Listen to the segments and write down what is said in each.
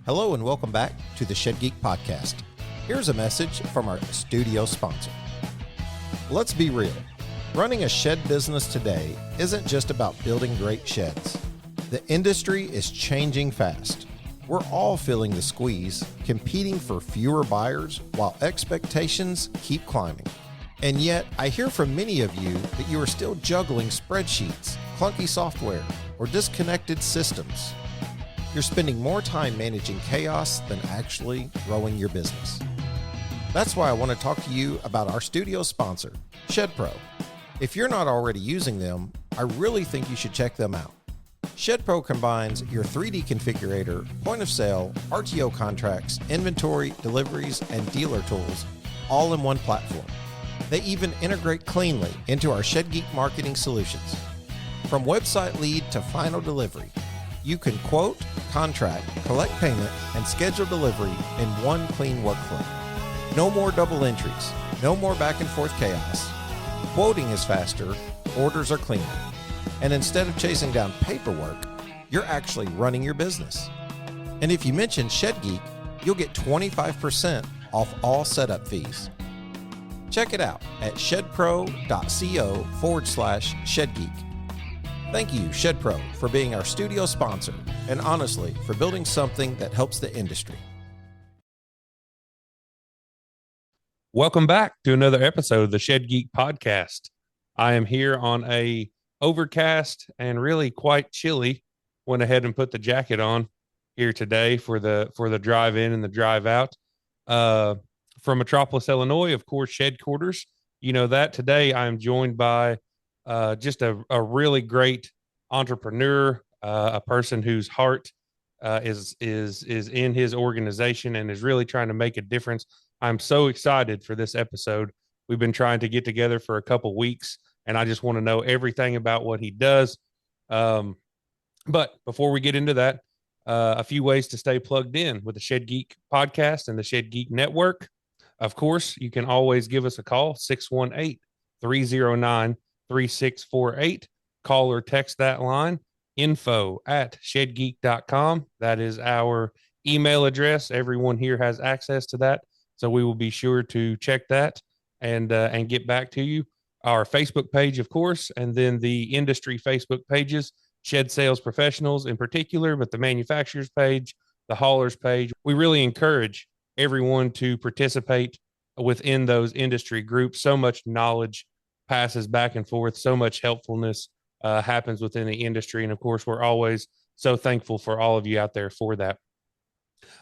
Hello and welcome back to the Shed Geek Podcast. Here's a message from our studio sponsor. Let's be real. Running a shed business today isn't just about building great sheds. The industry is changing fast. We're all feeling the squeeze, competing for fewer buyers while expectations keep climbing. And yet, I hear from many of you that you are still juggling spreadsheets, clunky software, or disconnected systems. You're spending more time managing chaos than actually growing your business. That's why I want to talk to you about our studio sponsor, ShedPro. If you're not already using them, I really think you should check them out. ShedPro combines your 3D configurator, point of sale, RTO contracts, inventory, deliveries, and dealer tools all in one platform. They even integrate cleanly into our Shed Geek marketing solutions. From website lead to final delivery, you can quote, contract, collect payment, and schedule delivery in one clean workflow. No more double entries, no more back and forth chaos. Quoting is faster, orders are cleaner. And instead of chasing down paperwork, you're actually running your business. And if you mention Shed Geek, you'll get 25% off all setup fees. Check it out at shedpro.co/ShedGeek. Thank you, ShedPro, for being our studio sponsor, and honestly, for building something that helps the industry. Welcome back to another episode of the Shed Geek Podcast. I am here on a overcast and really quite chilly. Went ahead and put the jacket on here today for the drive in and the drive out. From Metropolis, Illinois, of course, Shed Quarters. You know that. Today I am joined by just a really great entrepreneur, a person whose heart is in his organization and is really trying to make a difference. I'm so excited for this episode. We've been trying to get together for a couple weeks, and I just want to know everything about what he does. But before we get into that, a few ways to stay plugged in with the Shed Geek Podcast and the Shed Geek Network. Of course, you can always give us a call, 618-309-3648. Call or text that line, info@shedgeek.com. That is our email address. Everyone here has access to that, so we will be sure to check that and get back to you. Our Facebook page, of course, and then the industry Facebook pages, Shed Sales Professionals in particular, but the manufacturers page, the haulers page. We really encourage everyone to participate within those industry groups. So much knowledge passes back and forth, so much helpfulness happens within the industry. And of course, we're always so thankful for all of you out there for that.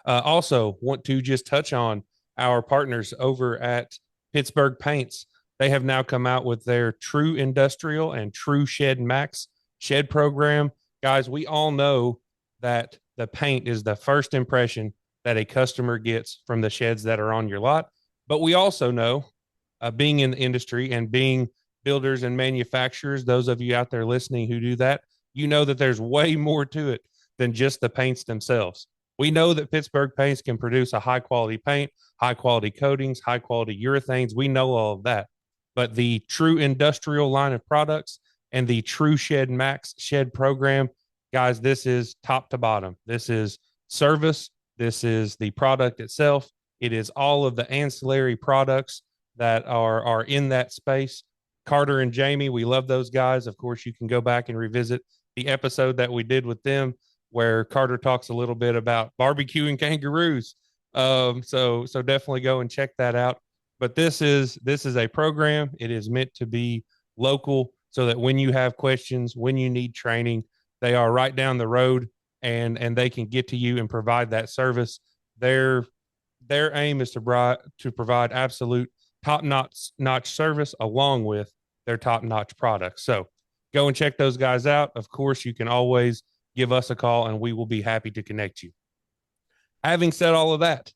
Also want to just touch on our partners over at Pittsburgh Paints. They have now come out with their True Industrial and True Shed Max shed program. Guys, we all know that the paint is the first impression that a customer gets from the sheds that are on your lot. But we also know, being in the industry and being builders and manufacturers, those of you out there listening who do that, you know that there's way more to it than just the paints themselves. We know that Pittsburgh Paints can produce a high quality paint, high quality coatings, high quality urethanes. We know all of that. But the True Industrial line of products and the True Shed Max shed program, guys, this is top to bottom. This is service. This is the product itself. It is all of the ancillary products that are in that space. Carter and Jamie, we love those guys. Of course, you can go back and revisit the episode that we did with them where Carter talks a little bit about barbecuing kangaroos. So definitely go and check that out. But this is a program. It is meant to be local so that when you have questions, when you need training, they are right down the road and they can get to you and provide that service. Their aim is to provide absolute top-notch service along with their top-notch products. So go and check those guys out. Of course, you can always give us a call and we will be happy to connect you. Having said all of that,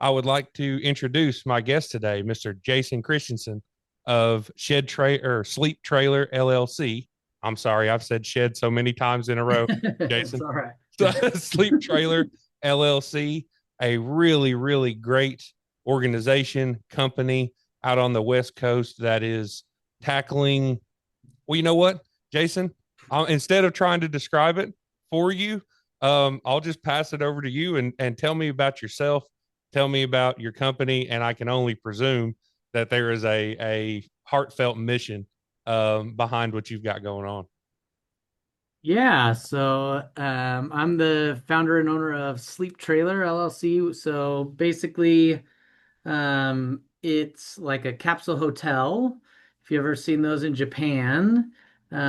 I would like to introduce my guest today, Mr. Jason Christensen of Sleep Trailer LLC. I'm sorry, I've said shed so many times in a row, Jason. All right. Sleep Trailer LLC, a really, really great organization, company out on the West Coast that is tackling, well, you know what, Jason, instead of trying to describe it for you, I'll just pass it over to you and tell me about yourself. Tell me about your company, and I can only presume that there is a heartfelt mission behind what you've got going on. Yeah, so I'm the founder and owner of Sleep Trailer LLC. So basically, it's like a capsule hotel. If you've ever seen those in Japan,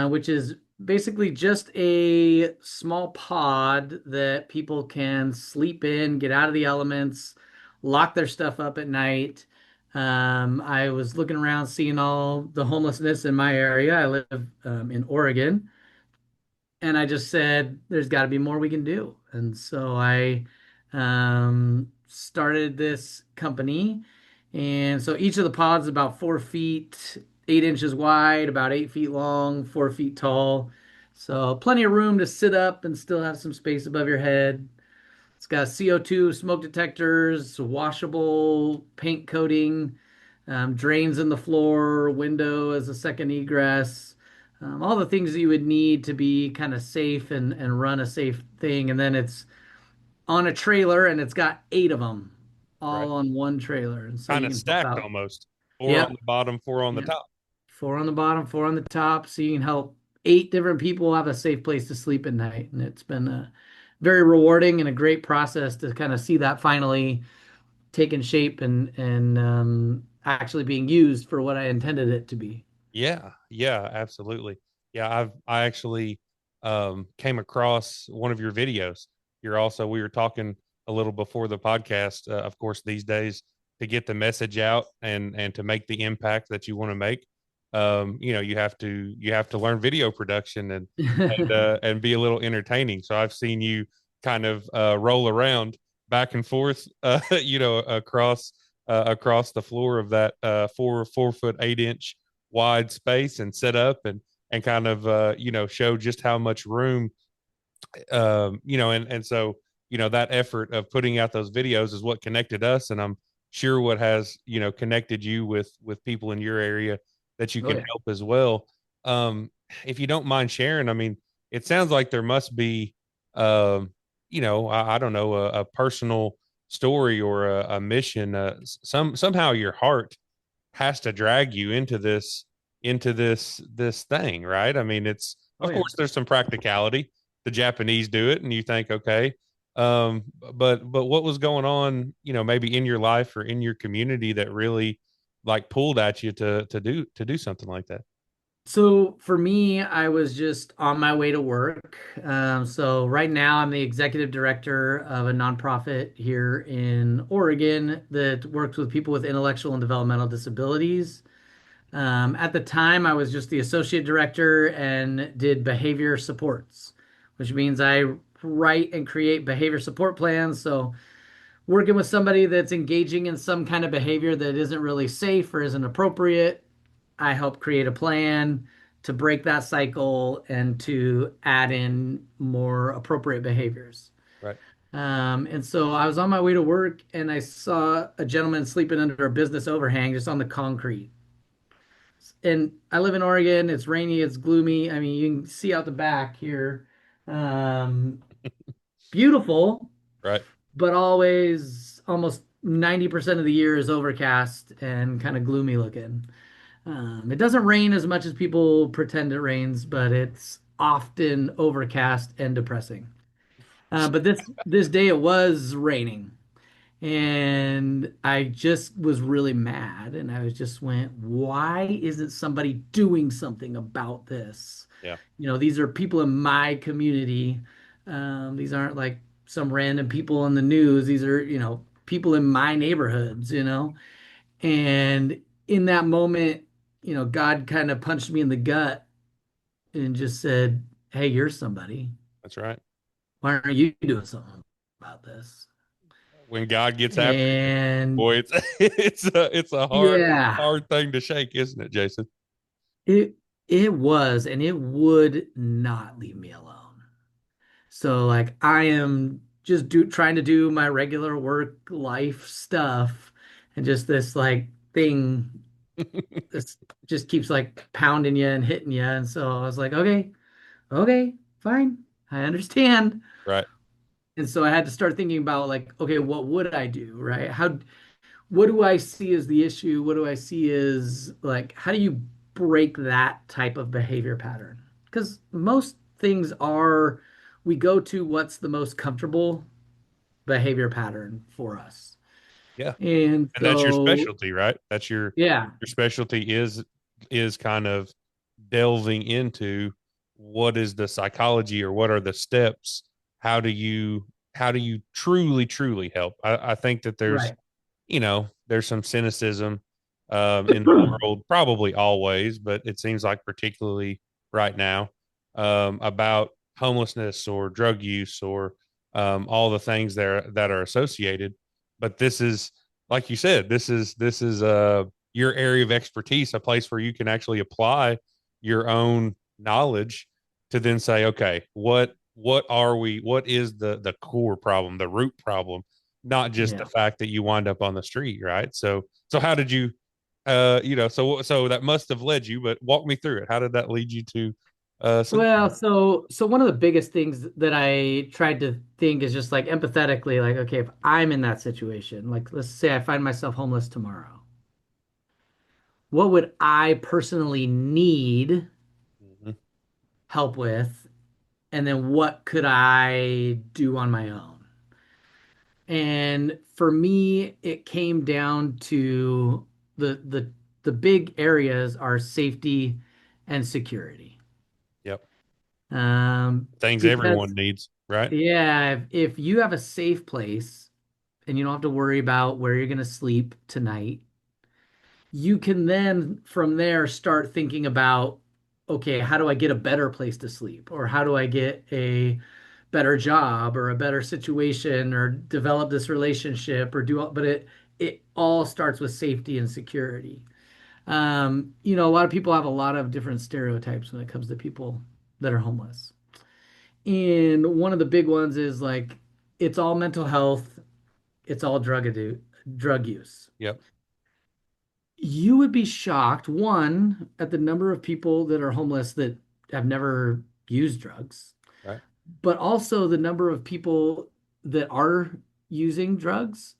which is basically just a small pod that people can sleep in, get out of the elements, lock their stuff up at night. I was looking around, seeing all the homelessness in my area. I live in Oregon, and I just said, there's got to be more we can do. And so I started this company. And so each of the pods is about 4 feet, 8 inches wide, about 8 feet long, 4 feet tall. So plenty of room to sit up and still have some space above your head. It's got CO2 smoke detectors, washable paint coating, drains in the floor, window as a second egress, all the things that you would need to be kind of safe and run a safe thing. And then it's on a trailer and it's got eight of them Right. all on one trailer. And so Kind you of can help stacked out. almost. Four on Yep. the bottom, four on the Yep. top. Four on the bottom, four on the top. So you can help eight different people have a safe place to sleep at night. And it's been very rewarding and a great process to kind of see that finally taking shape and actually being used for what I intended it to be. Yeah, yeah, absolutely. Yeah, I actually came across one of your videos. You're also we were talking a little before the podcast. Of course, these days to get the message out and to make the impact that you want to make, you have to learn video production and be a little entertaining. So I've seen you kind of roll around back and forth, across the floor of that 4 foot 8 inch wide space and set up and kind of show just how much room and so that effort of putting out those videos is what connected us, and I'm sure what has connected you with people in your area that you Oh can yeah. help as well. um if you don't mind sharing, I mean, it sounds like there must be I don't know, a personal story or a mission, somehow your heart has to drag you into this thing, right? I mean, it's Oh of yeah. course there's some practicality. The Japanese do it, and you think, okay, but what was going on, maybe in your life or in your community that really like pulled at you to do something like that? So for me, I was just on my way to work. So right now, I'm the executive director of a nonprofit here in Oregon that works with people with intellectual and developmental disabilities. At the time, I was just the associate director and did behavior supports, which means I write and create behavior support plans. So working with somebody that's engaging in some kind of behavior that isn't really safe or isn't appropriate, I help create a plan to break that cycle and to add in more appropriate behaviors. Right. And so I was on my way to work and I saw a gentleman sleeping under a business overhang just on the concrete. And I live in Oregon. It's rainy, it's gloomy. I mean, you can see out the back here. Um, Beautiful, Right. but always almost 90% of the year is overcast and kind of gloomy looking. It doesn't rain as much as people pretend it rains, but it's often overcast and depressing. But this day it was raining, and I just was really mad, and I was just went, why isn't somebody doing something about this? Yeah. These are people in my community. These aren't like some random people in the news. These are, people in my neighborhoods. And in that moment, God kind of punched me in the gut and just said, hey, you're somebody. That's right. Why aren't you doing something about this? When God gets after you, And boy, it's it's a yeah, hard thing to shake, isn't it, Jason? it it was, and it would not leave me alone. So like I am just trying to do my regular work life stuff, and just this like thing this just keeps like pounding you and hitting you. And so I was like, okay, okay, fine. I understand. Right. And so I had to start thinking about like, okay, what would I do, right? What do I see as the issue? What do I see as like, how do you break that type of behavior pattern? Because most things are, we go to what's the most comfortable behavior pattern for us. Yeah. And And that's your so, specialty, right? That's yeah, your specialty is kind of delving into what is the psychology or what are the steps. How do you truly help? I think that there's right. there's some cynicism in the world, probably always, but it seems like particularly right now, about homelessness or drug use or all the things there that are associated. But this is, like you said, this is your area of expertise, a place where you can actually apply your own knowledge to then say, okay, what is the core problem, the root problem, not just the Yeah. fact that you wind up on the street, right? So how did you so that must have led you, but walk me through it. How did that lead you to sleep Well, trailer? so one of the biggest things that I tried to think is just like empathetically, like, okay, if I'm in that situation, like let's say I find myself homeless tomorrow, what would I personally need Mhm. help with? And then what could I do on my own? And for me, it came down to the big areas are safety and security. Yep. Things everyone Because needs, right? yeah, if you have a safe place and you don't have to worry about where you're going to sleep tonight, you can then from there start thinking about, okay, how do I get a better place to sleep? Or how do I get a better job or a better situation or develop this relationship or do all, but it all starts with safety and security. A lot of people have a lot of different stereotypes when it comes to people that are homeless. And one of the big ones is like it's all mental health, it's all drug use. Yep. You would be shocked, one, at the number of people that are homeless that have never used drugs, Right. but also the number of people that are using drugs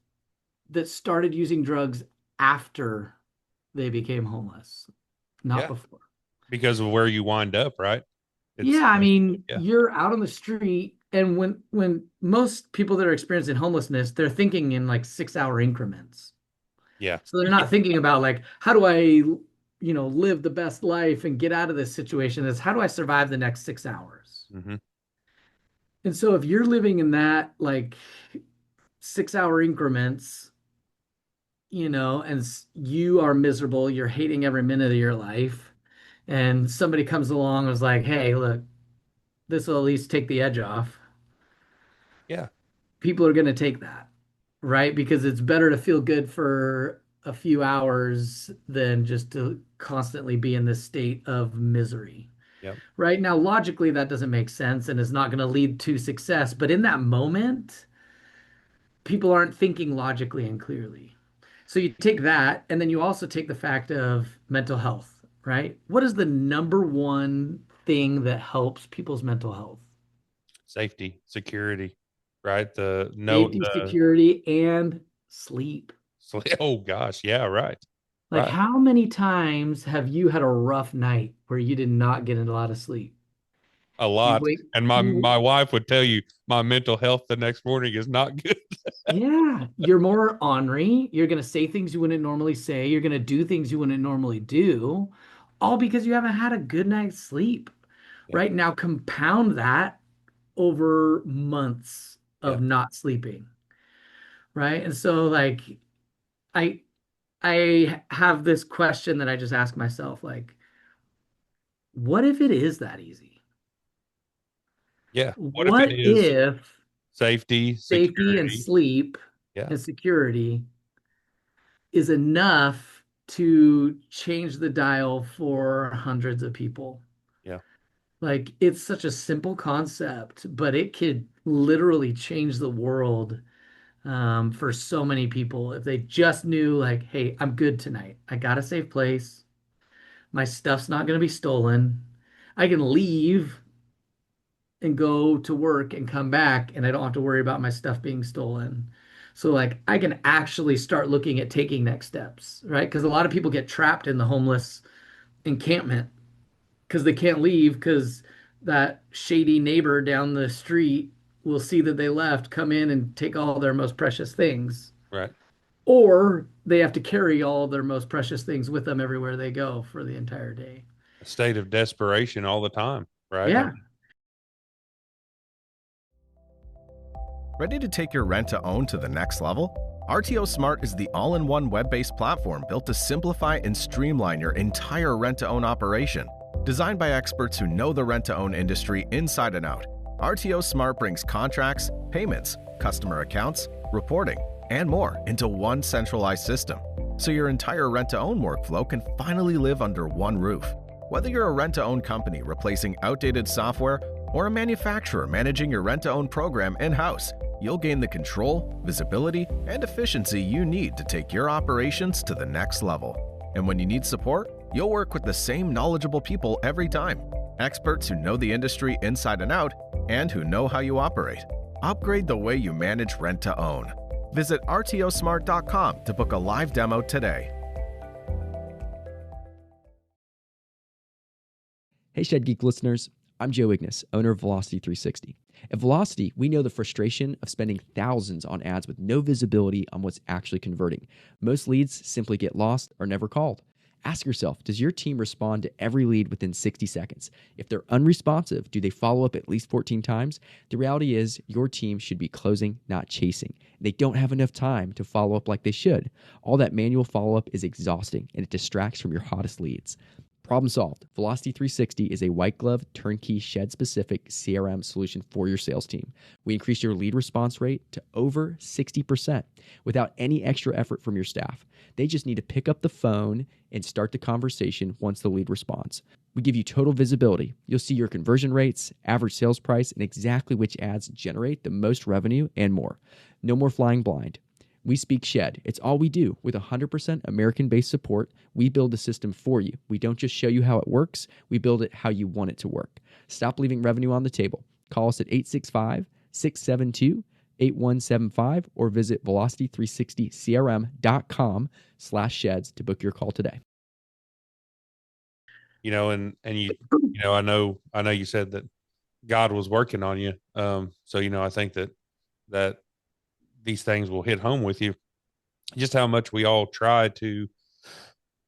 that started using drugs after they became homeless, not Yeah. before. Because of where you wind up, right? It's Yeah, I mean, yeah. you're out on the street, and when most people that are experiencing homelessness, they're thinking in like 6 hour increments. Yeah. So they're not thinking about like, how do I, live the best life and get out of this situation? It's how do I survive the next 6 hours? Hmm. And so if you're living in that like 6 hour increments, and you are miserable, you're hating every minute of your life, and somebody comes along and is like, hey, look, this will at least take the edge off. Yeah. People are going to take that, right? Because it's better to feel good for a few hours than just to constantly be in this state of misery. Yep. Right now, logically, that doesn't make sense and is not going to lead to success. But in that moment, people aren't thinking logically and clearly. So you take that, and then you also take the fact of mental health, right? What is the number one thing that helps people's mental health? Safety, security, right? The no Safety, the security, and sleep. oh gosh, yeah, right. Like, Right. how many times have you had a rough night where you did not get a lot of sleep? A You lot. wake, And my you, wife would tell you my mental health the next morning is not good. yeah, you're more ornery. You're going to say things you wouldn't normally say. You're going to do things you wouldn't normally do, all because you haven't had a good night's sleep. Yep. Right now, compound that over months of Yep. not sleeping. Right. And so, like, I, I have this question that I just ask myself, like, what if it is that easy? Yeah. What if it What is if safety, safety and security? sleep Yeah. and security is enough to change the dial for hundreds of people? Yeah. Like it's such a simple concept, but it could literally change the world for so many people if they just knew, like, hey, I'm good tonight. I got a safe place. My stuff's not going to be stolen. I can leave and go to work and come back, and I don't have to worry about my stuff being stolen. So like I can actually start looking at taking next steps, right? Because a lot of people get trapped in the homeless encampment because they can't leave because that shady neighbor down the street will see that they left, come in and take all their most precious things. Right. Or they have to carry all their most precious things with them everywhere they go for the entire day. A state of desperation all the time. Right. Yeah. Ready to take your rent to own to the next level? RTO Smart is the all-in-one web-based platform built to simplify and streamline your entire rent-to-own operation. Designed by experts who know the rent-to-own industry inside and out, RTO Smart brings contracts, payments, customer accounts, reporting, and more into one centralized system, so your entire rent-to-own workflow can finally live under one roof. Whether you're a rent-to-own company replacing outdated software or a manufacturer managing your rent-to-own program in-house, you'll gain the control, visibility, and efficiency you need to take your operations to the next level. And when you need support, you'll work with the same knowledgeable people every time. Experts who know the industry inside and out and who know how you operate. Upgrade the way you manage rent-to-own. Visit rtosmart.com to book a live demo today. Hey Shed Geek listeners, I'm Joe Ignis, owner of Velocity 360. At Velocity, we know the frustration of spending thousands on ads with no visibility on what's actually converting. Most leads simply get lost or never called. Ask yourself, does your team respond to every lead within 60 seconds? If they're unresponsive, do they follow up at least 14 times? The reality is your team should be closing, not chasing. They don't have enough time to follow up like they should. All that manual follow-up is exhausting, and it distracts from your hottest leads. Problem solved. Velocity 360 is a white glove, turnkey, shed-specific CRM solution for your sales team. We increase your lead response rate to over 60% without any extra effort from your staff. They just need to pick up the phone and start the conversation once the lead responds. We give you total visibility. You'll see your conversion rates, average sales price, and exactly which ads generate the most revenue and more. No more flying blind. We speak Shed. It's all we do. With 100% American-based support, we build a system for you. We don't just show you how it works. We build it how you want it to work. Stop leaving revenue on the table. Call us at 865-672-8175 or visit velocity360crm.com/sheds to book your call today. And I know you said that God was working on you. So, I think that these things will hit home with you, just how much we all try to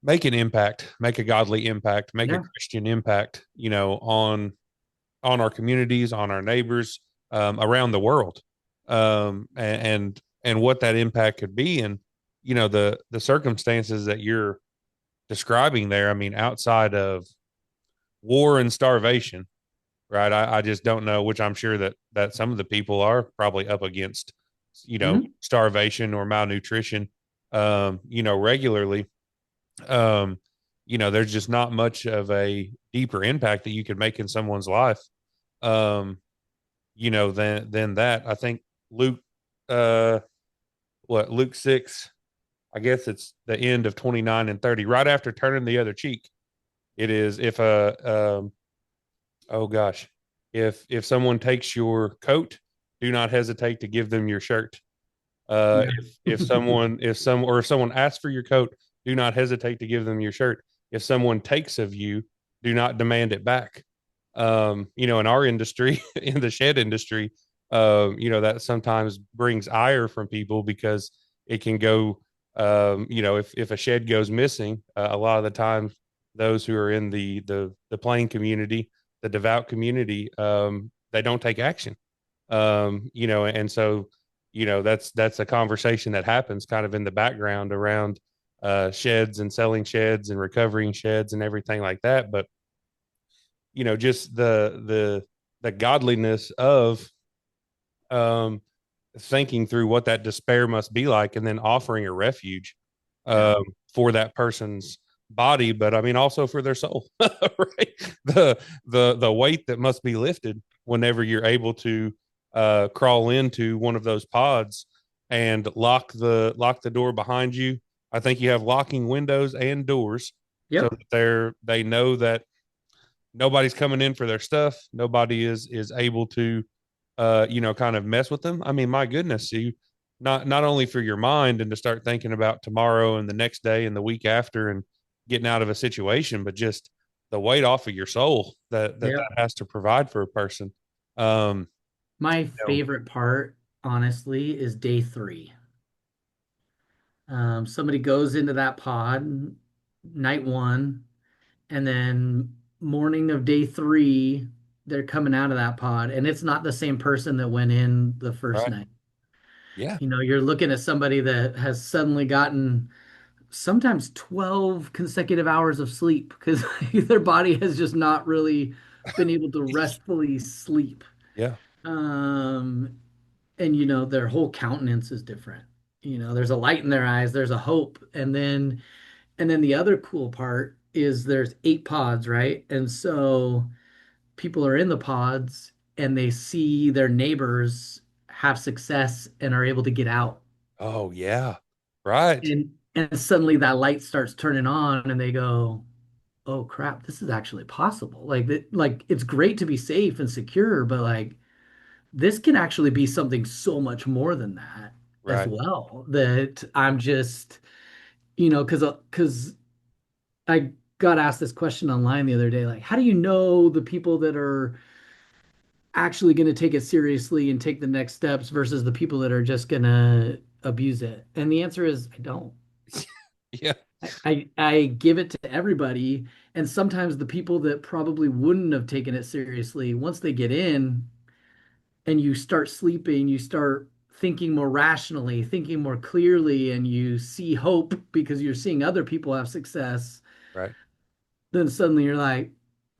make an impact, make a godly impact, make a Christian impact, on our communities, on our neighbors, around the world, and what that impact could be. And, the circumstances that you're describing there, I mean, outside of war and starvation, right? I just don't know, which I'm sure that some of the people are probably up against, starvation or malnutrition, regularly. There's just not much of a deeper impact that you could make in someone's life, than that. I think Luke, Luke 6, I guess it's the end of 29 and 30, right after turning the other cheek. It is, if if someone takes your coat, do not hesitate to give them your shirt. If someone asks for your coat, do not hesitate to give them your shirt. If someone takes of you, do not demand it back. In our industry, in the shed industry, that sometimes brings ire from people because it can go, if a shed goes missing, a lot of the time, those who are in the plain community, the devout community, they don't take action. And so, that's a conversation that happens kind of in the background around sheds and selling sheds and recovering sheds and everything like that. But, just the godliness of thinking through what that despair must be like, and then offering a refuge for that person's body, but I mean also for their soul, right? The weight that must be lifted whenever you're able to crawl into one of those pods and lock the door behind you. I think you have locking windows and doors, so that they know that nobody's coming in for their stuff. Nobody is able to, kind of mess with them. I mean, my goodness, you not only for your mind and to start thinking about tomorrow and the next day and the week after and getting out of a situation, but just the weight off of your soul that Yep. has to provide for a person. Um, My you know, favorite part, honestly, is day 3. Somebody goes into that pod night 1, and then morning of day 3, they're coming out of that pod, and it's not the same person that went in the first right? night. Yeah. You're looking at somebody that has suddenly gotten sometimes 12 consecutive hours of sleep because their body has just not really been able to restfully sleep. Yeah. Um, and their whole countenance is different. There's a light in their eyes, there's a hope. And then the other cool part is there's 8 pods, right? And so people are in the pods and they see their neighbors have success and are able to get out. Oh, yeah. Right. And suddenly that light starts turning on and they go, "Oh crap, this is actually possible." Like it's great to be safe and secure, but like this can actually be something so much more than that as Right. well. That I'm just, because I got asked this question online the other day, like, how do you know the people that are actually going to take it seriously and take the next steps versus the people that are just going to abuse it? And the answer is I don't. Yeah. I give it to everybody, and sometimes the people that probably wouldn't have taken it seriously, once they get in and you start sleeping, you start thinking more rationally, thinking more clearly, and you see hope because you're seeing other people have success. Right. Then suddenly you're like,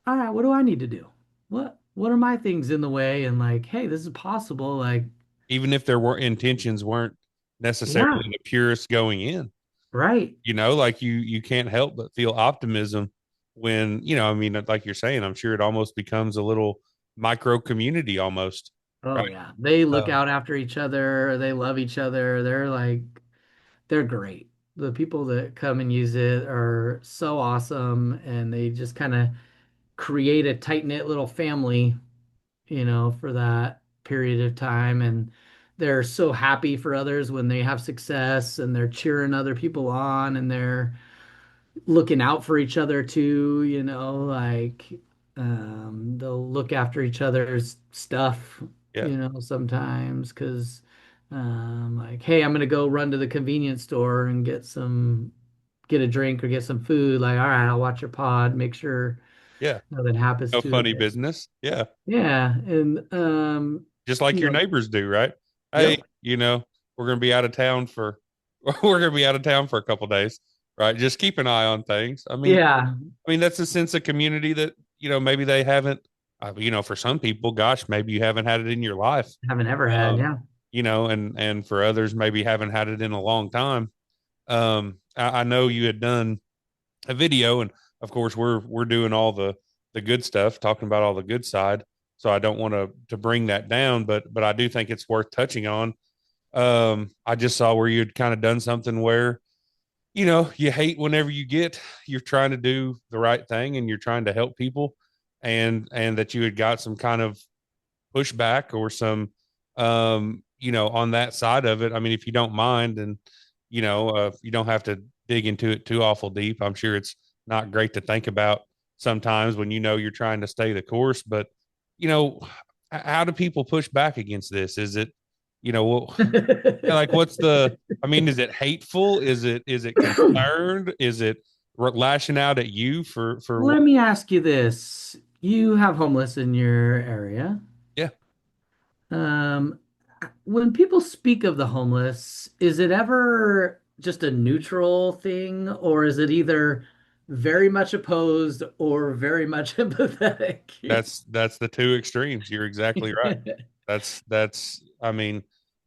all right, what do I need to do? What are my things in the way? And like, hey, this is possible. Like, Even if their intentions weren't necessarily yeah, the purest going in, right. like you can't help but feel optimism when, I mean, like you're saying, I'm sure it almost becomes a little micro community almost. Oh Right. yeah. They look Um, out after each other. They love each other. They're great. The people that come and use it are so awesome, and they just kind of create a tight-knit little family, for that period of time. And they're so happy for others when they have success, and they're cheering other people on, and they're looking out for each other too, like they'll look after each other's stuff, yeah. sometimes because like, hey, I'm gonna go run to the convenience store and get a drink or get some food. Like, all right, I'll watch your pod, make sure Yeah. nothing happens No to funny it. business. Yeah. Yeah, and Just like you your know, neighbors do, right? Hey, yep, we're going to be out of town for, we're going to be out of town for a couple days, right? Just keep an eye on things. yeah, I mean, that's a sense of community that, maybe they haven't, for some people, gosh, maybe you haven't had it in your life, haven't ever had, um, yeah. and for others, maybe haven't had it in a long time. I know you had done a video, and of course, we're doing all the good stuff, talking about all the good side. So I don't want to bring that down, but I do think it's worth touching on. I just saw where you'd kind of done something where you hate whenever you're trying to do the right thing and you're trying to help people, and that you had got some kind of pushback or some on that side of it. I mean, if you don't mind, and you don't have to dig into it too awful deep. I'm sure it's not great to think about sometimes when you're trying to stay the course, but you know how do people push back against this? Is it like what's the, I mean, is it hateful? Is it concerned? Is it lashing out at you for what? Let me ask you this. You have homeless in your area. Yeah, Um, when people speak of the homeless, is it ever just a neutral thing, or is it either very much opposed or very much empathetic? that's the two extremes. You're exactly right. That's I mean,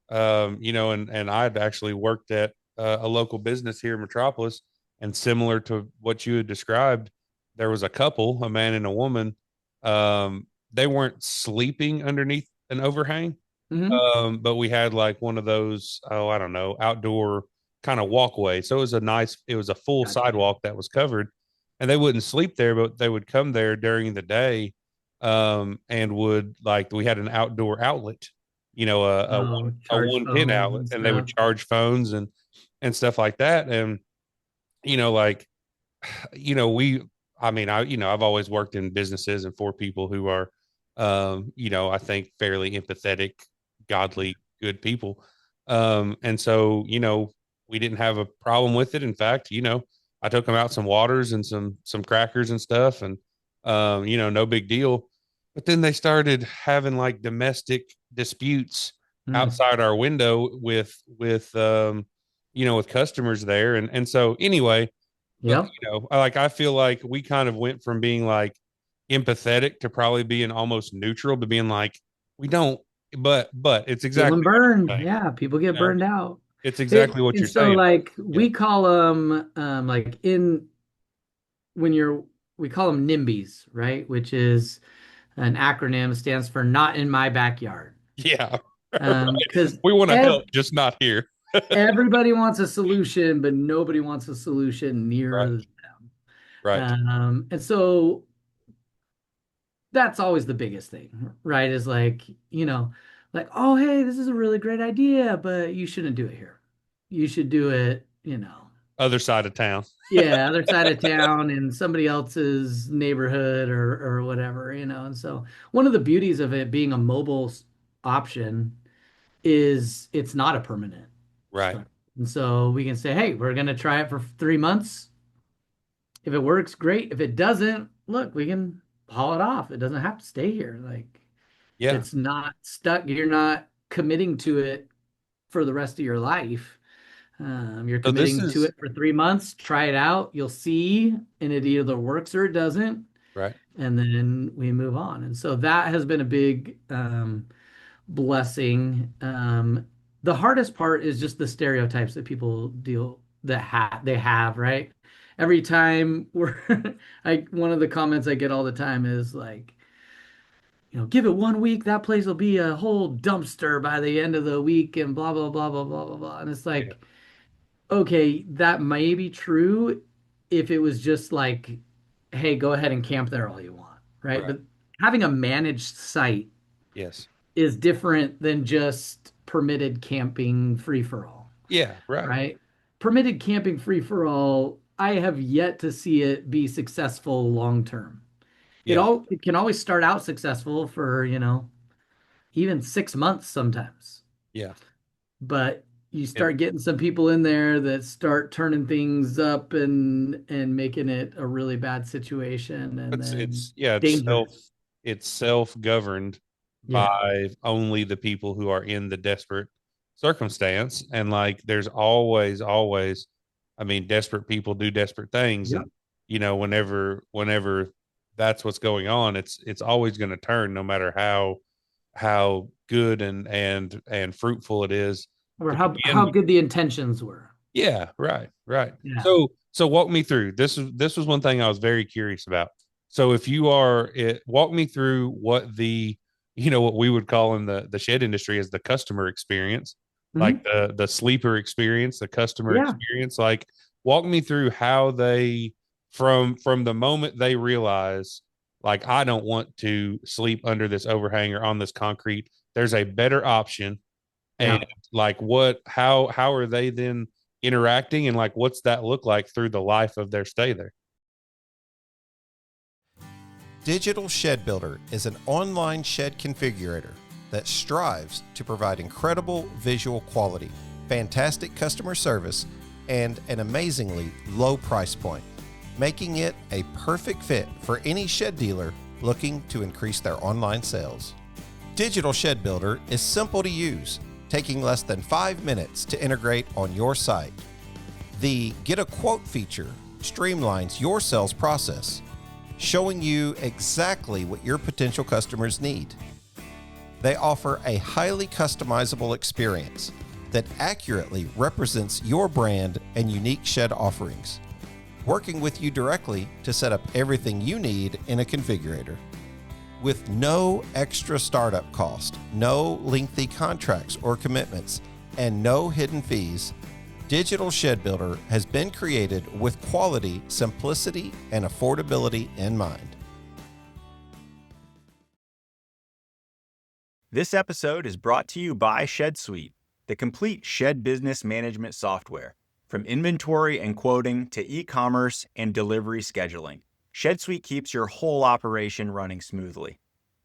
and I'd actually worked at a local business here in Metropolis, and similar to what you had described, there was a couple, a man and a woman. They weren't sleeping underneath an overhang, Hmm. but we had like one of those, oh, I don't know, outdoor kind of walkway. So it was a full Gotcha. sidewalk that was covered. and they wouldn't sleep there, but they would come there during the day, and would, like, we had an outdoor outlet, Oh, a charge 110 phones outlet, and and they would stuff. charge phones and stuff like that. And like, we, I mean, I've always worked in businesses and for people who are, I think fairly empathetic, godly, good people. And so, we didn't have a problem with it. In fact, I took them out some waters and some crackers and stuff, and, no big deal. But then they started having like domestic disputes Mm. outside our window with customers there. And so anyway, but Yep. I feel like we kind of went from being like empathetic to probably being almost neutral to being like, we don't, but it's Feeling exactly what burned. you're saying. Yeah, people You get know, burned out. it's exactly what And you're so saying. like Yeah. we call them like in when you're we call them NIMBYs, right? Which is an acronym, stands for not in my backyard. Yeah. Right. Because We want to help, just not here. everybody wants a solution, but nobody wants a solution near Right. them. Right. And so that's always the biggest thing, right? Is like, like, oh, hey, this is a really great idea, but you shouldn't do it here. You should do it, Other side of town. yeah, other side of town in somebody else's neighborhood or whatever, And so one of the beauties of it being a mobile option is it's not a permanent Right. structure. And so we can say, hey, we're going to try it for 3 months. If it works, great. If it doesn't, look, we can haul it off. It doesn't have to stay here. Like Yeah. it's not stuck. You're not committing to it for the rest of your life. You're So this committing to is it for 3 months. Try it out. You'll see, and it either works or it doesn't. right. And then we move on. And so that has been a big blessing. The hardest part is just the stereotypes that people they have, right? Every time we're one of the comments I get all the time is like, give it 1 week, that place will be a whole dumpster by the end of the week, and blah blah blah blah blah blah blah. And it's Yeah. like, okay, that may be true if it was just like, hey, go ahead and camp there all you want, right? Right. But having a managed site Yes. is different than just permitted camping free for all, Yeah. Right. right? Permitted camping free for all, I have yet to see it be successful long term. Yeah. It can always start out successful for, even 6 months sometimes. Yeah. But you And start getting some people in there that start turning things up and making it a really bad situation and then dangerous. it's self-governed Yeah. by only the people who are in the desperate circumstance. And like, there's always, I mean, desperate people do desperate things. Yep. And, whenever that's what's going on, it's always going to turn, no matter how good and fruitful it is Or to how begin. good the intentions were. Yeah, right. Yeah. So walk me through. This was one thing I was very curious about. So if you are walk me through what what we would call in the shed industry as the customer experience, like Mhm. the sleeper experience, the customer Yeah. experience. Like, walk me through how they, from the moment they realize, like, I don't want to sleep under this overhang or on this concrete, there's a better option. Yeah. And like, how are they then interacting, and like, what's that look like through the life of their stay there? Digital Shed Builder is an online shed configurator that strives to provide incredible visual quality, fantastic customer service, and an amazingly low price point, making it a perfect fit for any shed dealer looking to increase their online sales. Digital Shed Builder is simple to use, taking less than 5 minutes to integrate on your site. The Get a Quote feature streamlines your sales process, showing you exactly what your potential customers need. They offer a highly customizable experience that accurately represents your brand and unique shed offerings, working with you directly to set up everything you need in a configurator. With no extra startup cost, no lengthy contracts or commitments, and no hidden fees, Digital Shed Builder has been created with quality, simplicity, and affordability in mind. This episode is brought to you by ShedSuite, the complete shed business management software. From inventory and quoting to e-commerce and delivery scheduling, ShedSuite keeps your whole operation running smoothly.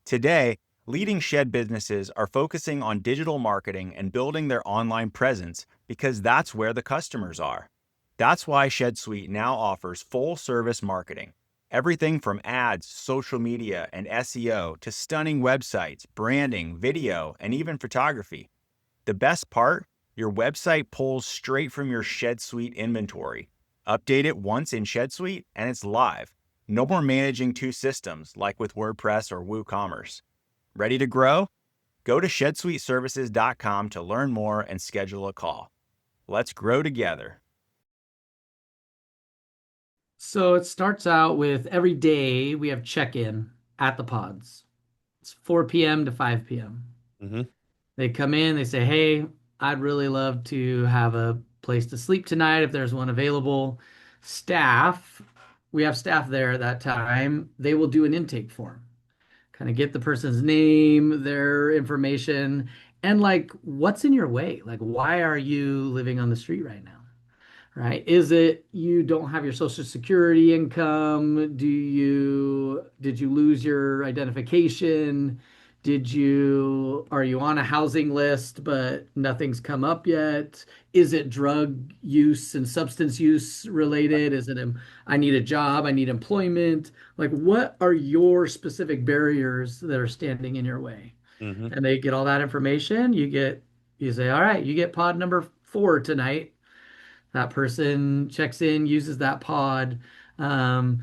Today, leading shed businesses are focusing on digital marketing and building their online presence because that's where the customers are. That's why ShedSuite now offers full-service marketing. Everything from ads, social media, and SEO to stunning websites, branding, video, and even photography. The best part? Your website pulls straight from your ShedSuite inventory. Update it once in ShedSuite and it's live. No more managing two systems like with WordPress or WooCommerce. Ready to grow? Go to ShedSuiteServices.com to learn more and schedule a call. Let's grow together. So it starts out with every day we have check-in at the pods. It's 4 p.m. to 5 p.m. Mm-hmm. They come in, they say, "Hey, I'd really love to have a place to sleep tonight if there's one available." We have staff there at that time. They will do an intake form, kind of get the person's name, their information, and like, what's in your way? Like, why are you living on the street right now? Right? Is it you don't have your social security income? Did you lose your identification? Are you on a housing list, but nothing's come up yet? Is it drug use and substance use related? I need a job, I need employment? Like, what are your specific barriers that are standing in your way? Mm-hmm. And they get all that information. You say, all right, you get pod number 4 tonight. That person checks in, uses that pod. Now,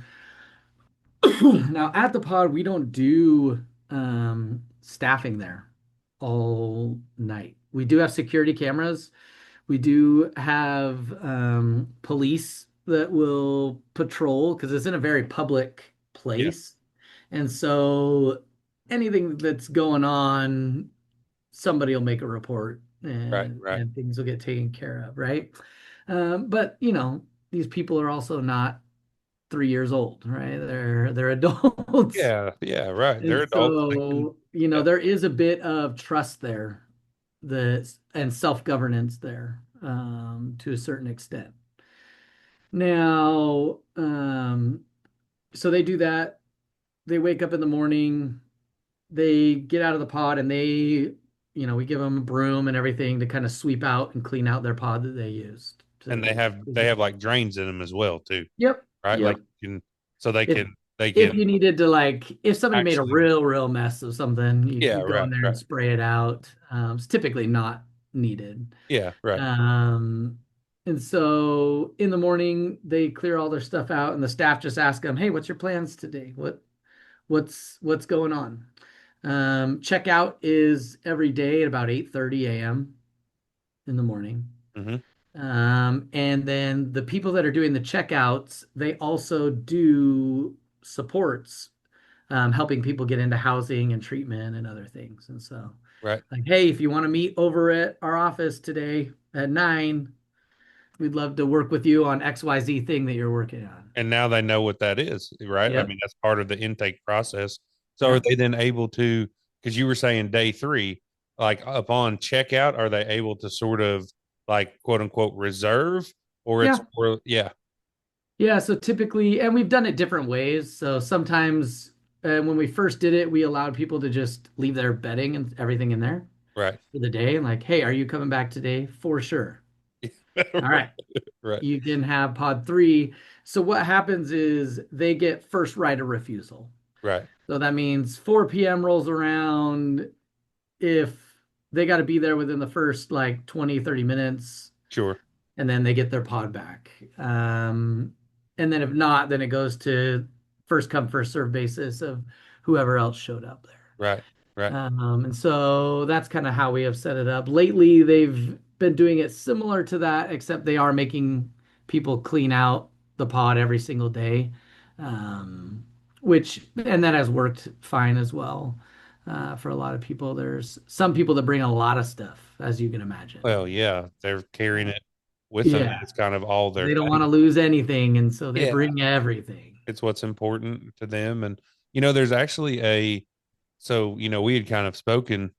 at the pod, we don't do staffing there all night. We do have security cameras. We do have police that will patrol because it's in a very public place. And so anything that's going on, somebody will make a report Right. and things will get taken care of, right? But these people are also not 3 years old, right? They're adults. Yeah, right. They're And adults. so, Yeah. there is a bit of trust there and self-governance there, to a certain extent. Now, so they do that. They wake up in the morning, they get out of the pod, and we give them a broom and everything to kind of sweep out and clean out their pod that they used. And they have like drains in them as well too, Yep. right? Like Yep. so they If can they if can you needed to, like, if somebody made a actually. real mess of something, you Yeah, could go in right, there and right. spray it out. It's typically not needed. Yeah, right. And so in the morning they clear all their stuff out, and the staff just ask them, "Hey, what's your plans today? What's going on?" Checkout is every day at about 8:30 a.m. in the morning. Mm-hmm. And then the people that are doing the checkouts, they also do supports, helping people get into housing and treatment and other things. And so, Right. like, hey, if you want to meet over at our office today at 9, we'd love to work with you on XYZ thing that you're working on. And now they know what that is, right? I Yep. mean, that's part of the intake process. So are Yep. they then able to, because you were saying day 3, like upon checkout, are they able to sort of like quote unquote reserve Yeah. Yeah. Yeah. So typically, and we've done it different ways. So sometimes, when we first did it, we allowed people to just leave their bedding and everything in there Right. for the day. And like, hey, are you coming back today? For sure. All right. Right. You can have pod 3. So what happens is they get first right of refusal. Right. So that means 4 p.m. rolls around. If they got to be there within the first like 20, 30 minutes, Sure. and then they get their pod back. And then if not, then it goes to first come, first serve basis of whoever else showed up there. Right. Right. And so that's kind of how we have set it up. Lately, they've been doing it similar to that, except they are making people clean out the pod every single day, and that has worked fine as well, for a lot of people. There's some people that bring a lot of stuff, as you can imagine. Well, yeah, they're carrying it with them. Yeah. It's kind of all their They don't want thing. to lose anything, and so they Yeah, bring everything. it's what's important to them. And there's actually we had kind of spoken,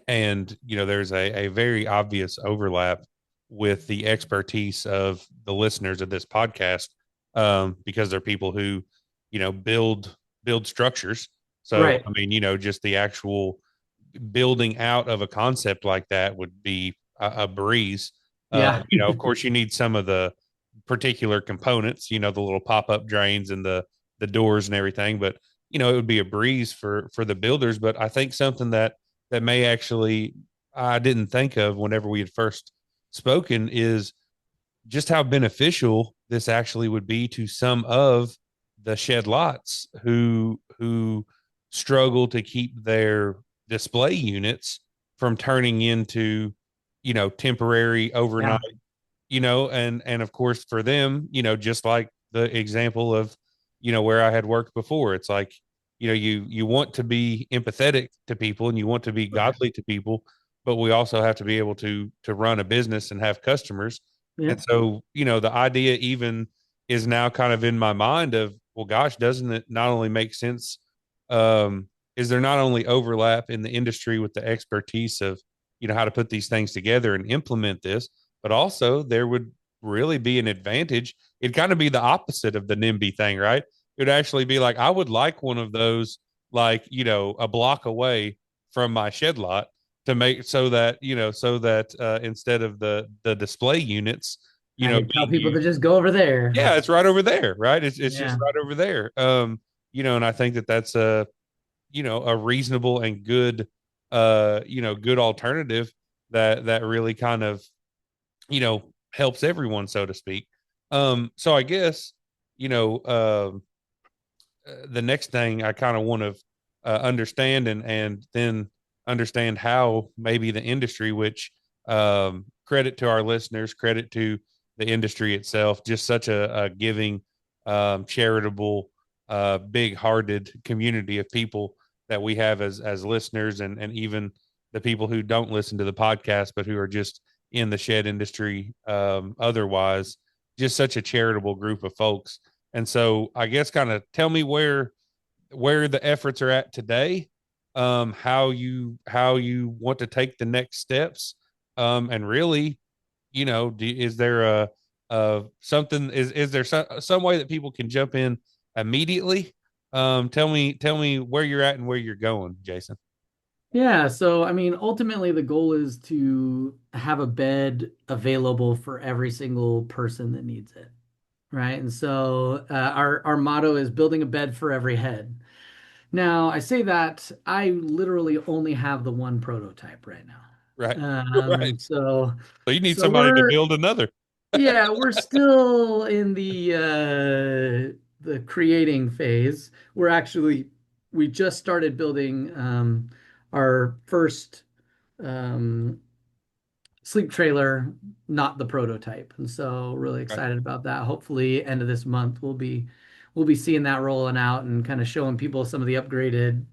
and there's a very obvious overlap with the expertise of the listeners of this podcast, because they're people who build structures. So Right. I mean, just the actual building out of a concept like that would be a breeze. Yeah. Of course, you need some of the particular components, the little pop-up drains and the doors and everything, but it would be a breeze for the builders. But I think something that may actually I didn't think of whenever we had first spoken is just how beneficial this actually would be to some of the shed lots who struggle to keep their display units from turning into temporary Yeah. overnight, and of course for them, just like the example of where I had worked before, it's like you want to be empathetic to people and you want to be Right. godly to people, but we also have to be able to run a business and have customers. Yeah. And so the idea even is now kind of in my mind of, well, gosh, doesn't it not only make sense, is there not only overlap in the industry with the expertise of how to put these things together and implement this, but also there would really be an advantage. It'd kind of be the opposite of the NIMBY thing, right? It would actually be like, I would like one of those, like, a block away from my shed lot, to make so that, instead of the display units, I could tell being people to used. just go over there. Yeah, it's right over there, right? It's just Yeah. right over there. And I think that that's a reasonable and good, good alternative that really kind of, helps everyone, so to speak. So I guess, the next thing I kind of want to understand, and then understand how maybe the industry, which, credit to our listeners, credit to the industry itself, just such a giving, charitable, big-hearted community of people that we have as listeners, and even the people who don't listen to the podcast but who are just in the shed industry, otherwise, just such a charitable group of folks. And so I guess kind of tell me where the efforts are at today, how you want to take the next steps, and really, is there a something, is there some way that people can jump in immediately? Tell me where you're at and where you're going, Jason. Yeah, so I mean, ultimately the goal is to have a bed available for every single person that needs it, right? And so our motto is building a bed for every head. Now, I say that I literally only have the one prototype right now. Right. Right. So So you need so somebody to we're build another. yeah, we're still in the creating phase. We just started building our first um, sleep trailer, not the prototype. And so really Right. excited about that. Hopefully end of this month we'll be seeing that rolling out and kind of showing people some of the upgraded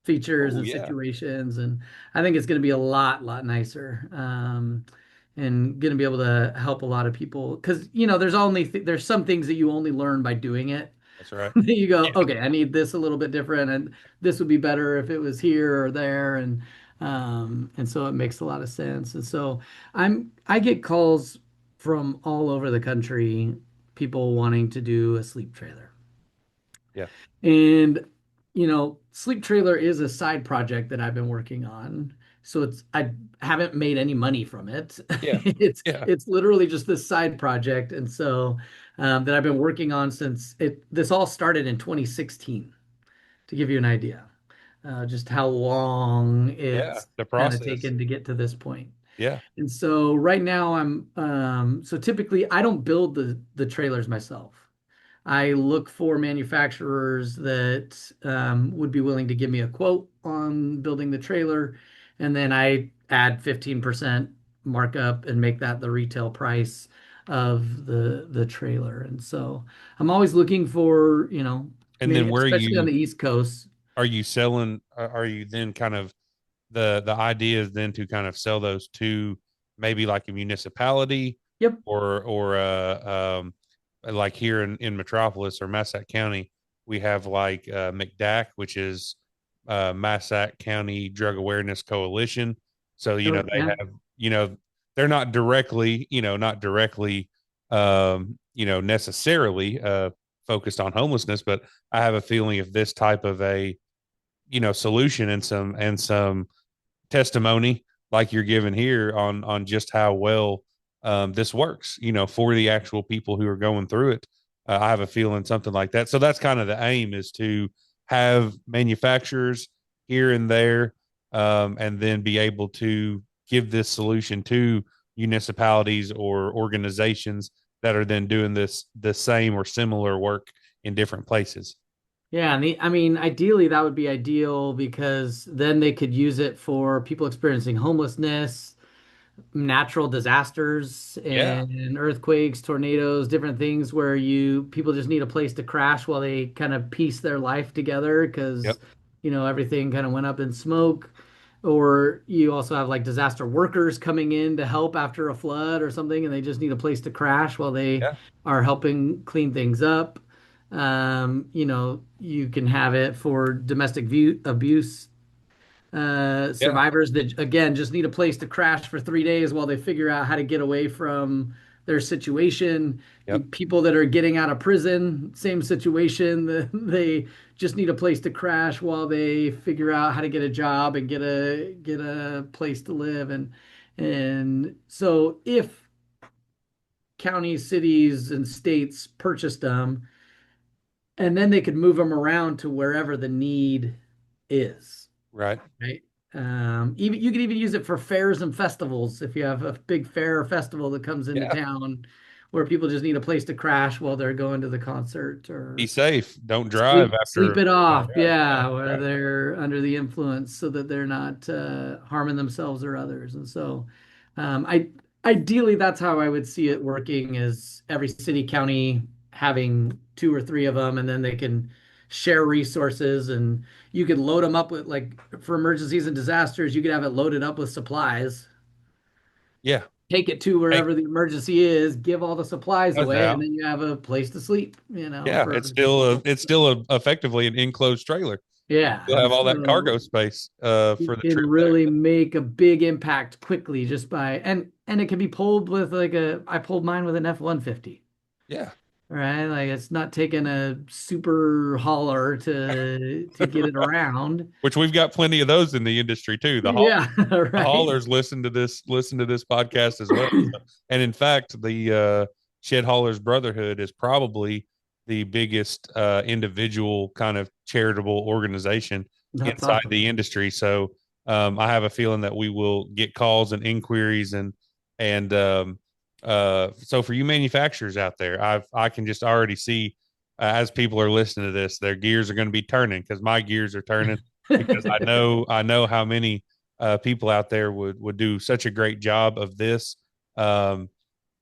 features Oh and yeah. situations. And I think it's going to be a lot nicer. And going to be able to help a lot of people because there's some things that you only learn by doing it. That's right. You go, Yeah. okay, I need this a little bit different, and this would be better if it was here or there, and so it makes a lot of sense. And so I get calls from all over the country, people wanting to do a sleep trailer. Yeah. And Sleep Trailer is a side project that I've been working on. So I haven't made any money from it. Yeah. It's Yeah. it's literally just this side project. And so that I've been working on since this all started in 2016, to give you an idea. Just how long Yeah. it's The kind of process. taken to get to this point. Yeah. And so right now so typically I don't build the trailers myself. I look for manufacturers that would be willing to give me a quote on building the trailer, and then I add 15% markup and make that the retail price of the trailer. And so I'm always looking for, And then where especially on the East Coast. are you selling? Are you then kind of the idea is then to kind of sell those to maybe like a municipality, Yep. or like here in Metropolis or Massac County, we have like McDAC, which is Massac County Drug Awareness Coalition. So Oh, they yeah. have they're not directly necessarily focused on homelessness, but I have a feeling if this type of a solution and some testimony like you're giving here on just how well this works, for the actual people who are going through it. I have a feeling something like that. So that's kind of the aim, is to have manufacturers here and there, and then be able to give this solution to municipalities or organizations that are then doing the same or similar work in different places. Yeah, and I mean, ideally that would be ideal because then they could use it for people experiencing homelessness, natural disasters Yeah. and earthquakes, tornadoes, different things where you people just need a place to crash while they kind of piece their life together because Yep. everything kind of went up in smoke. Or you also have like disaster workers coming in to help after a flood or something, and they just need a place to crash while they Yeah. are helping clean things up. You can have it for domestic abuse Yeah. survivors that again just need a place to crash for 3 days while they figure out how to get away from their situation. Yep. People that are getting out of prison, same situation. They just need a place to crash while they figure out how to get a job and get a place to live. And so if counties, cities, and states purchased them, and then they could move them around to wherever the need is. Right. Right. Even you could even use it for fairs and festivals if you have a big fair or festival that comes into Yeah. town where people just need a place to crash while they're going to the concert Be or safe. Don't drive sleep after it off. sunrise. Yeah. Yeah, where Right. they're under the influence so that they're not harming themselves or others. And so, I ideally that's how I would see it working is every city county having two or three of them, and then they can share resources and you could load them up with like for emergencies and disasters, you could have it loaded up with supplies, Yeah. take it to Hey, wherever the emergency is, give all the supplies does away, and now. then you have a place to sleep, Yeah. for It's still effectively an enclosed trailer. yeah. You'll And have all that so cargo space you for the can trip there. really make a big impact quickly just by and it can be pulled with like a I pulled mine with an F-150. Yeah. Right? Like it's not taking a super hauler to get it around. Which we've got plenty of those in the industry too. Yeah, The right. haulers listen to this podcast as well. So, and in fact, the Shed Haulers Brotherhood is probably the biggest individual kind of charitable organization That's inside awesome. the industry. So I have a feeling that we will get calls and inquiries, and so for you manufacturers out there, I can just already see, as people are listening to this, their gears are going to be turning, because my gears are turning, because I know how many people out there would do such a great job of this. Um,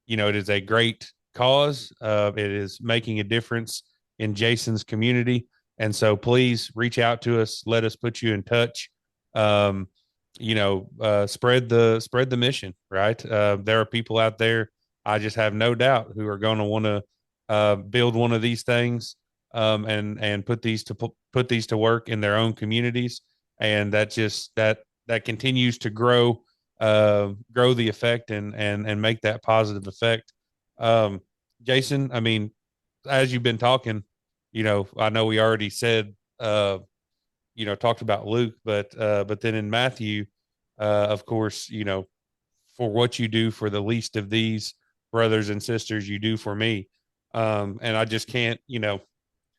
it is a great cause. It is making a difference in Jason's community, and so please reach out to us. Let us put you in touch. Um, spread the mission. Right. There are people out there, I just have no doubt, who are going to want to build one of these things, and put these to work in their own communities, and that continues to grow the effect, and make that positive effect. Um, Jason, I mean, as you've been talking, I know we already said, talked about Luke, but then in Matthew, of course, for what you do for the least of these brothers and sisters, you do for me. And I just can't,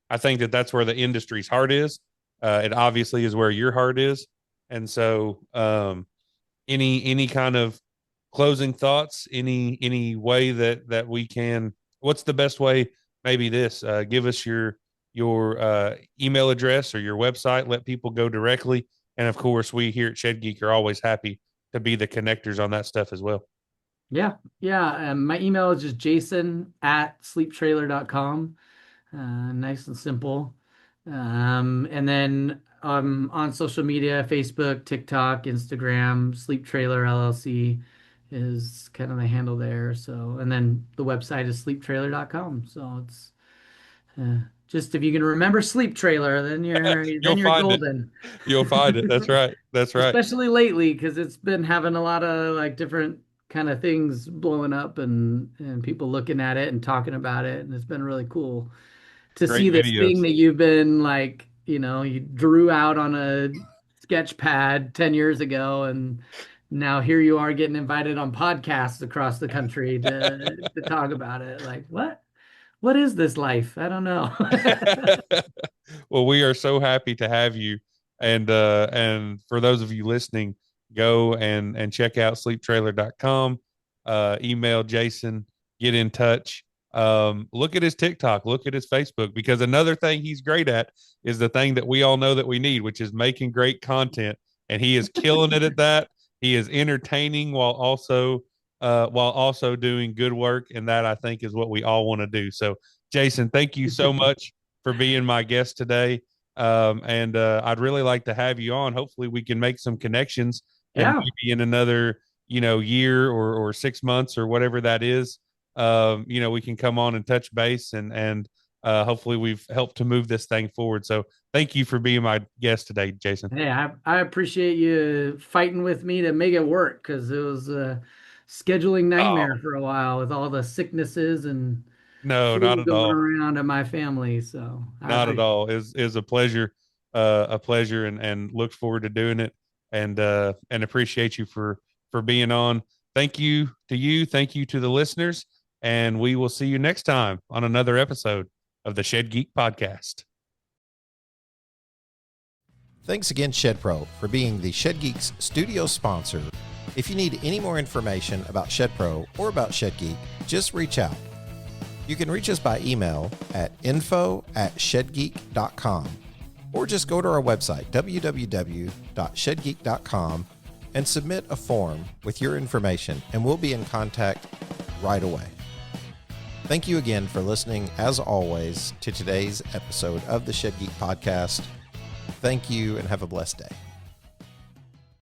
I think that that's where the industry's heart is. It obviously is where your heart is. And so, any kind of closing thoughts, any way that we can, what's the best way? Maybe this, give us your email address or your website, let people go directly. And of course, we here at Shed Geek are always happy to be the connectors on that stuff as well. Yeah, yeah. My email is just jason@sleeptrailer.com. Nice and simple. And then on social media, Facebook, TikTok, Instagram, Sleep Trailer LLC. is kind of the handle there. So, and then the website is sleeptrailer.com. So it's just if you can remember Sleep Trailer, then You'll you're find it. golden. You'll find it. That's right. That's right. Especially lately, because it's been having a lot of like different kind of things blowing up and people looking at it and talking about it, and it's been really cool to Great see this thing videos. that you've been like, you drew out on a sketch pad 10 years ago, and now here you are getting invited on podcasts across the country to talk about it. Like, what is this life? I don't know. Well, we are so happy to have you. And for those of you listening, go and check out sleeptrailer.com. Email Jason, get in touch. Look at his TikTok, look at his Facebook, because another thing he's great at is the thing that we all know that we need, which is making great content. And he is killing it at that. He is entertaining while also doing good work. And that, I think, is what we all want to do. So, Jason, thank you so much for being my guest today. And I'd really like to have you on. Hopefully we can make some connections, and Yeah. maybe in another, year or 6 months or whatever that is, we can come on and touch base, and hopefully we've helped to move this thing forward. So thank you for being my guest today, Jason. Hey, I appreciate you fighting with me to make it work, because it was a scheduling nightmare Oh, for a while with all the sicknesses and no, not flu at going all. around in my family. So Not at all. Is a pleasure, and look forward to doing it, and appreciate you for being on. Thank you to you. Thank you to the listeners, and we will see you next time on another episode of the Shed Geek Podcast. Thanks again, Shed Pro, for being the Shed Geeks studio sponsor. If you need any more information about Shed Pro or about Shed Geek, just reach out. You can reach us by email at info@shedgeek.com, or just go to our website, www.shedgeek.com, and submit a form with your information, and we'll be in contact right away. Thank you again for listening, as always, to today's episode of the Shed Geek Podcast. Thank you, and have a blessed day.